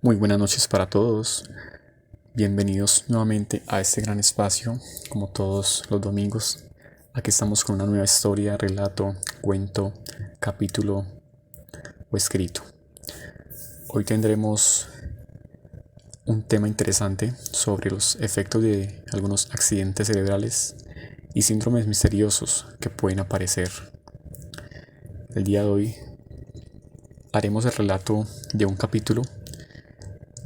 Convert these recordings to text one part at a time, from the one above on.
Muy buenas noches para todos. Bienvenidos nuevamente a este gran espacio, como todos los domingos. Aquí estamos con una nueva historia, relato, cuento, capítulo o escrito. Hoy tendremos un tema interesante sobre los efectos de algunos accidentes cerebrales y síndromes misteriosos que pueden aparecer. El día de hoy haremos el relato de un capítulo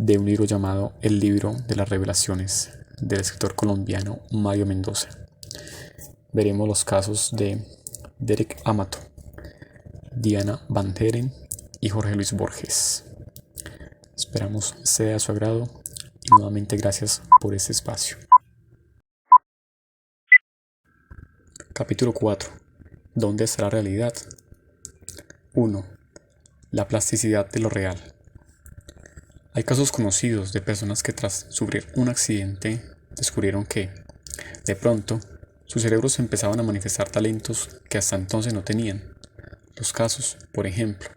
de un libro llamado El libro de las revelaciones del escritor colombiano Mario Mendoza. Veremos los casos de Derek Amato, Diana Van Heren y Jorge Luis Borges. Esperamos sea de su agrado y nuevamente gracias por este espacio. Capítulo 4. ¿Dónde está la realidad? 1. La plasticidad de lo real. Hay casos conocidos de personas que tras sufrir un accidente descubrieron que, de pronto, sus cerebros empezaban a manifestar talentos que hasta entonces no tenían. Los casos, por ejemplo,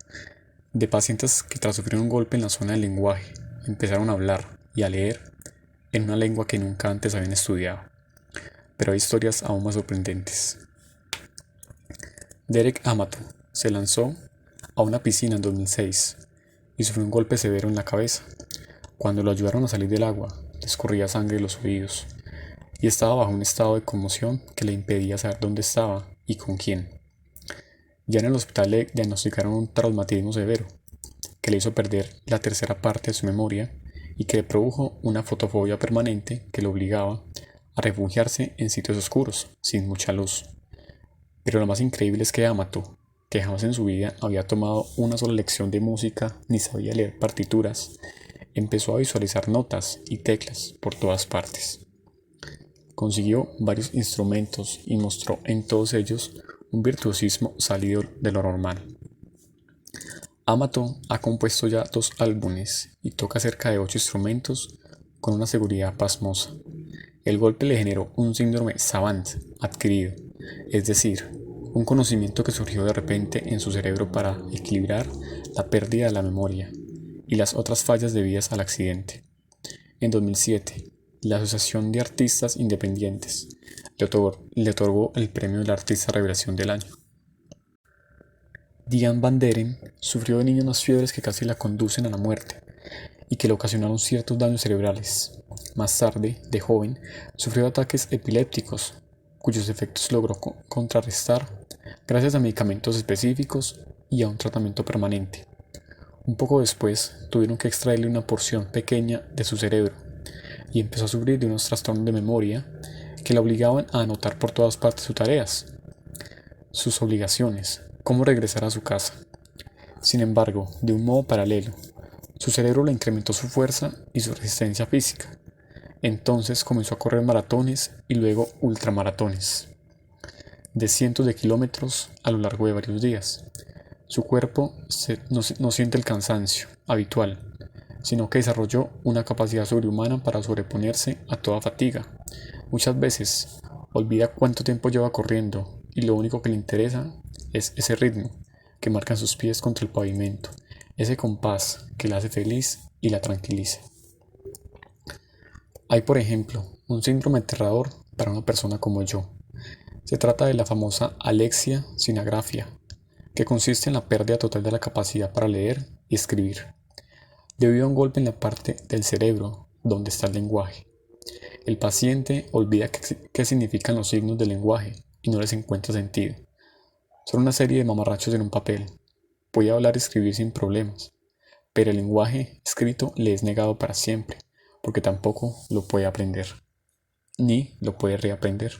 de pacientes que tras sufrir un golpe en la zona del lenguaje empezaron a hablar y a leer en una lengua que nunca antes habían estudiado. Pero hay historias aún más sorprendentes. Derek Amato se lanzó a una piscina en 2006 y sufrió un golpe severo en la cabeza. Cuando lo ayudaron a salir del agua, le escurría sangre de los oídos y estaba bajo un estado de conmoción que le impedía saber dónde estaba y con quién. Ya en el hospital le diagnosticaron un traumatismo severo que le hizo perder la tercera parte de su memoria y que le produjo una fotofobia permanente que lo obligaba a refugiarse en sitios oscuros, sin mucha luz. Pero lo más increíble es que Amato, que jamás en su vida había tomado una sola lección de música ni sabía leer partituras, empezó a visualizar notas y teclas por todas partes. Consiguió varios instrumentos y mostró en todos ellos un virtuosismo salido de lo normal. Amato ha compuesto ya 2 álbumes y toca cerca de 8 instrumentos con una seguridad pasmosa. El golpe le generó un síndrome savant adquirido, es decir, un conocimiento que surgió de repente en su cerebro para equilibrar la pérdida de la memoria y las otras fallas debidas al accidente. En 2007, la Asociación de Artistas Independientes le otorgó el premio del Artista Revelación del Año. Diane Van Heren sufrió de niña unas fiebres que casi la conducen a la muerte y que le ocasionaron ciertos daños cerebrales. Más tarde, de joven, sufrió ataques epilépticos, cuyos efectos logró contrarrestar gracias a medicamentos específicos y a un tratamiento permanente. Un poco después, tuvieron que extraerle una porción pequeña de su cerebro y empezó a sufrir de unos trastornos de memoria que la obligaban a anotar por todas partes sus tareas, sus obligaciones, cómo regresar a su casa. Sin embargo, de un modo paralelo, su cerebro le incrementó su fuerza y su resistencia física. Entonces comenzó a correr maratones y luego ultramaratones, de cientos de kilómetros a lo largo de varios días. Su cuerpo no siente el cansancio habitual, sino que desarrolló una capacidad sobrehumana para sobreponerse a toda fatiga. Muchas veces olvida cuánto tiempo lleva corriendo y lo único que le interesa es ese ritmo que marcan sus pies contra el pavimento, ese compás que la hace feliz y la tranquiliza. Hay, por ejemplo, un síndrome aterrador para una persona como yo. Se trata de la famosa alexia sinagrafia, que consiste en la pérdida total de la capacidad para leer y escribir, debido a un golpe en la parte del cerebro donde está el lenguaje. El paciente olvida qué significan los signos del lenguaje y no les encuentra sentido. Son una serie de mamarrachos en un papel. Puede hablar y escribir sin problemas, pero el lenguaje escrito le es negado para siempre, porque tampoco lo puede aprender, ni lo puede reaprender.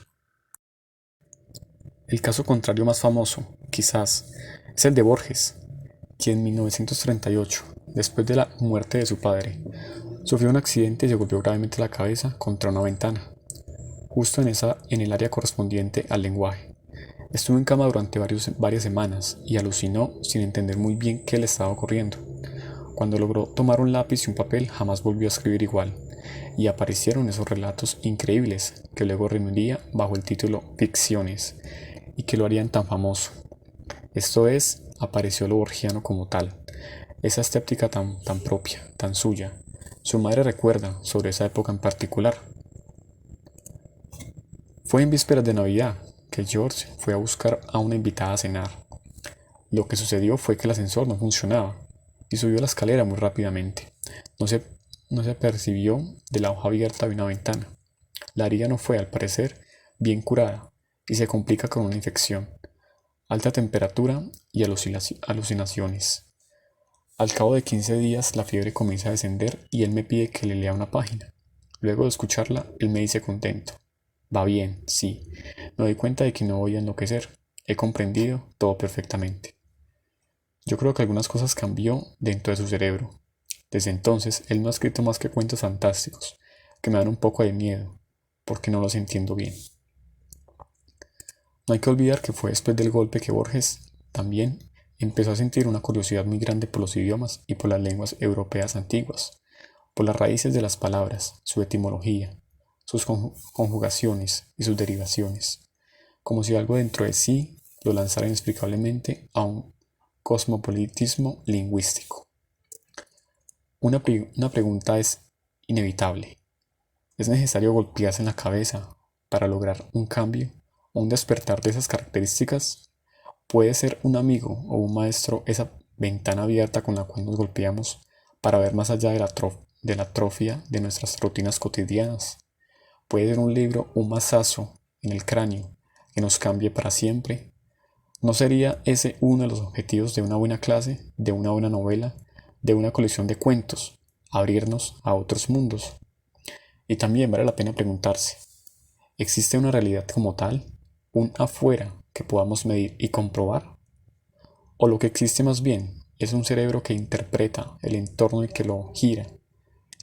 El caso contrario más famoso, quizás, es el de Borges, quien en 1938, después de la muerte de su padre, sufrió un accidente y se golpeó gravemente la cabeza contra una ventana, justo en el área correspondiente al lenguaje. Estuvo en cama durante varias semanas y alucinó sin entender muy bien qué le estaba ocurriendo. Cuando logró tomar un lápiz y un papel, jamás volvió a escribir igual, y aparecieron esos relatos increíbles que luego reuniría bajo el título Ficciones, y que lo harían tan famoso. Esto es, apareció lo borgiano como tal, esa escéptica tan propia, tan suya. Su madre recuerda sobre esa época en particular. Fue en vísperas de Navidad que George fue a buscar a una invitada a cenar. Lo que sucedió fue que el ascensor no funcionaba y subió la escalera muy rápidamente. No se, no se percibió de la hoja abierta de una ventana. La herida no fue, al parecer, bien curada y se complica con una infección, alta temperatura y alucinaciones. Al cabo de 15 días la fiebre comienza a descender y él me pide que le lea una página. Luego de escucharla, él me dice contento: va bien, sí. Me doy cuenta de que no voy a enloquecer. He comprendido todo perfectamente. Yo creo que algunas cosas cambió dentro de su cerebro. Desde entonces, él no ha escrito más que cuentos fantásticos, que me dan un poco de miedo, porque no los entiendo bien. No hay que olvidar que fue después del golpe que Borges también empezó a sentir una curiosidad muy grande por los idiomas y por las lenguas europeas antiguas, por las raíces de las palabras, su etimología, sus conjugaciones y sus derivaciones, como si algo dentro de sí lo lanzara inexplicablemente a un cosmopolitismo lingüístico. Una pregunta es inevitable. ¿Es necesario golpearse en la cabeza para lograr un cambio o un despertar de esas características? ¿Puede ser un amigo o un maestro esa ventana abierta con la cual nos golpeamos para ver más allá de la atrofia de nuestras rutinas cotidianas? ¿Puede ser un libro un mazazo en el cráneo que nos cambie para siempre? ¿No sería ese uno de los objetivos de una buena clase, de una buena novela, de una colección de cuentos, abrirnos a otros mundos? Y también vale la pena preguntarse: ¿existe una realidad como tal, un afuera que podamos medir y comprobar? ¿O lo que existe más bien es un cerebro que interpreta el entorno y que lo gira,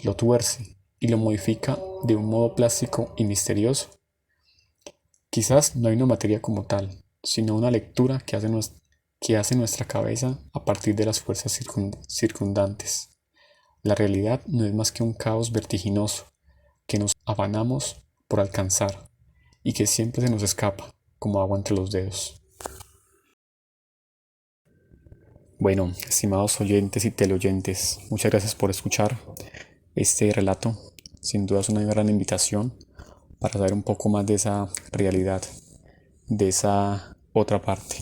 lo tuerce y lo modifica de un modo plástico y misterioso? Quizás no hay una materia como tal, sino una lectura que hace nuestra cabeza a partir de las fuerzas circundantes. La realidad no es más que un caos vertiginoso que nos afanamos por alcanzar y que siempre se nos escapa como agua entre los dedos. Bueno, estimados oyentes y teleoyentes, muchas gracias por escuchar este relato. Sin duda es una gran invitación para saber un poco más de esa realidad, de esa otra parte,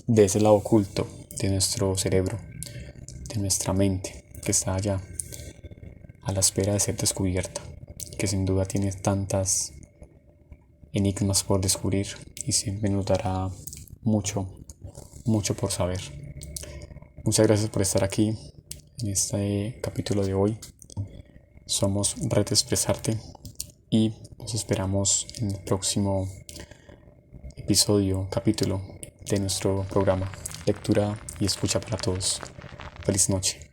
de ese lado oculto de nuestro cerebro, de nuestra mente, que está allá, a la espera de ser descubierta, que sin duda tiene tantas enigmas por descubrir y siempre nos dará mucho, mucho por saber. Muchas gracias por estar aquí en este capítulo de hoy. Somos Red Expresarte y nos esperamos en el próximo capítulo de nuestro programa Lectura y Escucha para Todos. Feliz noche.